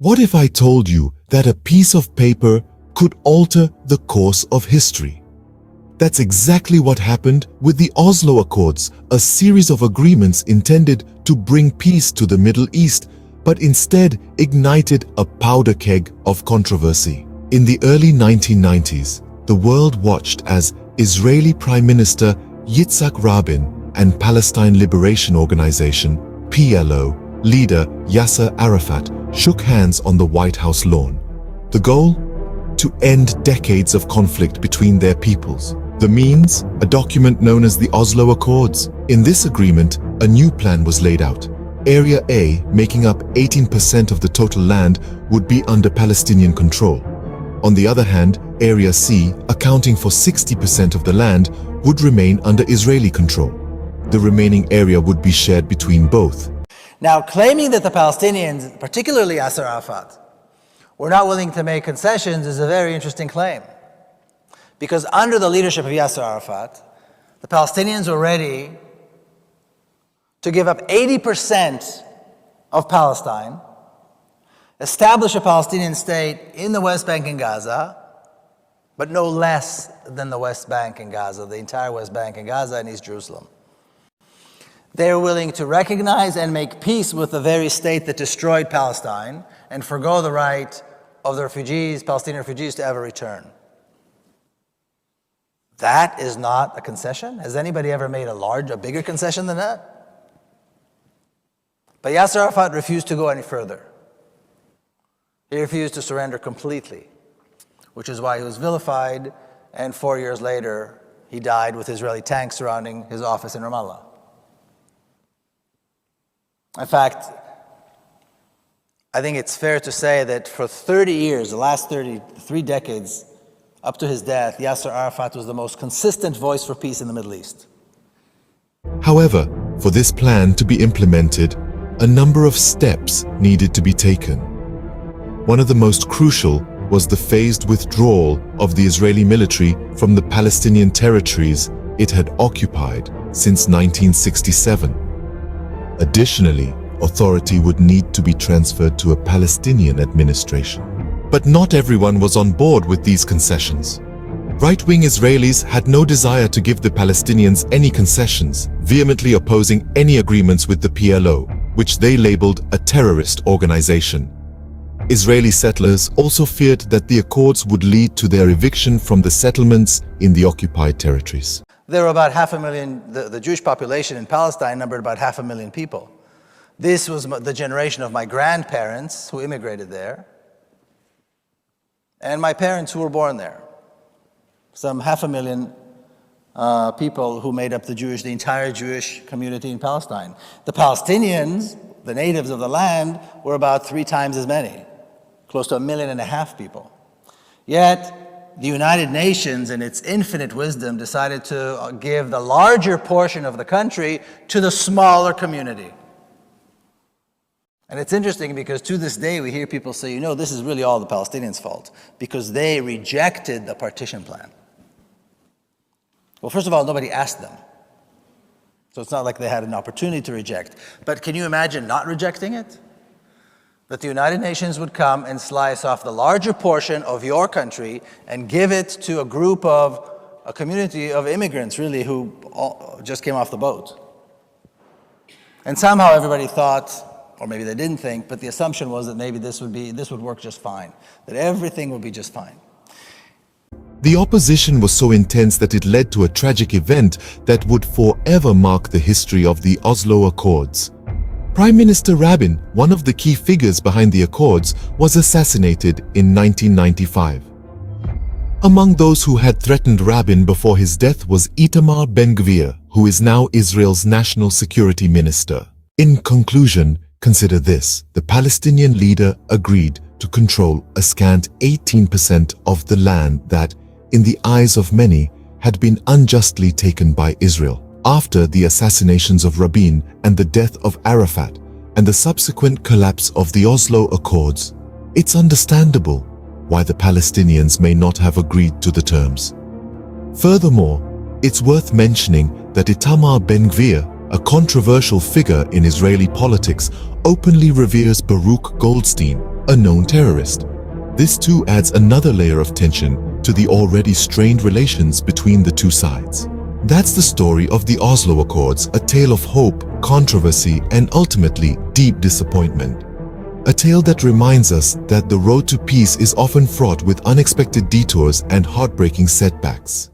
What if I told you that a piece of paper could alter the course of history? That's exactly what happened with the Oslo Accords, a series of agreements intended to bring peace to the Middle East, but instead ignited a powder keg of controversy. In the early 1990s, the world watched as Israeli Prime Minister Yitzhak Rabin and Palestine Liberation Organization, PLO, leader Yasser Arafat shook hands on the White House lawn. The goal? To end decades of conflict between their peoples. The means? A document known as the Oslo Accords. In this agreement, a new plan was laid out. Area A, making up 18% of the total land, would be under Palestinian control. On the other hand, Area C, accounting for 60% of the land, would remain under Israeli control. The remaining area would be shared between both. Now, claiming that the Palestinians, particularly Yasser Arafat, were not willing to make concessions is a very interesting claim. Because under the leadership of Yasser Arafat, the Palestinians were ready to give up 80% of Palestine, establish a Palestinian state in the West Bank and Gaza, but no less than the West Bank and Gaza, the entire West Bank and Gaza and East Jerusalem. They're willing to recognize and make peace with the very state that destroyed Palestine and forgo the right of the refugees, Palestinian refugees, to ever return. That is not a concession? Has anybody ever made a bigger concession than that? But Yasser Arafat refused to go any further. He refused to surrender completely, which is why he was vilified, and 4 years later, he died with Israeli tanks surrounding his office in Ramallah. In fact, I think it's fair to say that for 30 years, the last 3 decades, up to his death, Yasser Arafat was the most consistent voice for peace in the Middle East. However, for this plan to be implemented, a number of steps needed to be taken. One of the most crucial was the phased withdrawal of the Israeli military from the Palestinian territories it had occupied since 1967. Additionally, authority would need to be transferred to a Palestinian administration. But not everyone was on board with these concessions. Right-wing Israelis had no desire to give the Palestinians any concessions, vehemently opposing any agreements with the PLO, which they labeled a terrorist organization. Israeli settlers also feared that the accords would lead to their eviction from the settlements in the occupied territories. There were about 500,000, the Jewish population in Palestine numbered about 500,000 people. This was the generation of my grandparents who immigrated there, and my parents who were born there. Some 500,000 people who made up the entire Jewish community in Palestine. The Palestinians, the natives of the land, were about 3 times as many, close to 1.5 million people. Yet, the United Nations, in its infinite wisdom, decided to give the larger portion of the country to the smaller community. And it's interesting because to this day we hear people say, you know, this is really all the Palestinians' fault because they rejected the partition plan. Well, first of all, nobody asked them. So it's not like they had an opportunity to reject. But can you imagine not rejecting it? That the United Nations would come and slice off the larger portion of your country and give it to a community of immigrants, really, who just came off the boat. And somehow everybody thought, or maybe they didn't think, but the assumption was that maybe this would work just fine, that everything would be just fine. The opposition was so intense that it led to a tragic event that would forever mark the history of the Oslo Accords. Prime Minister Rabin, one of the key figures behind the Accords, was assassinated in 1995. Among those who had threatened Rabin before his death was Itamar Ben-Gvir, who is now Israel's National Security Minister. In conclusion, consider this: the Palestinian leader agreed to control a scant 18% of the land that, in the eyes of many, had been unjustly taken by Israel. After the assassinations of Rabin and the death of Arafat and the subsequent collapse of the Oslo Accords, it's understandable why the Palestinians may not have agreed to the terms. Furthermore, it's worth mentioning that Itamar Ben-Gvir, a controversial figure in Israeli politics, openly reveres Baruch Goldstein, a known terrorist. This too adds another layer of tension to the already strained relations between the two sides. That's the story of the Oslo Accords, a tale of hope, controversy, and ultimately deep disappointment. A tale that reminds us that the road to peace is often fraught with unexpected detours and heartbreaking setbacks.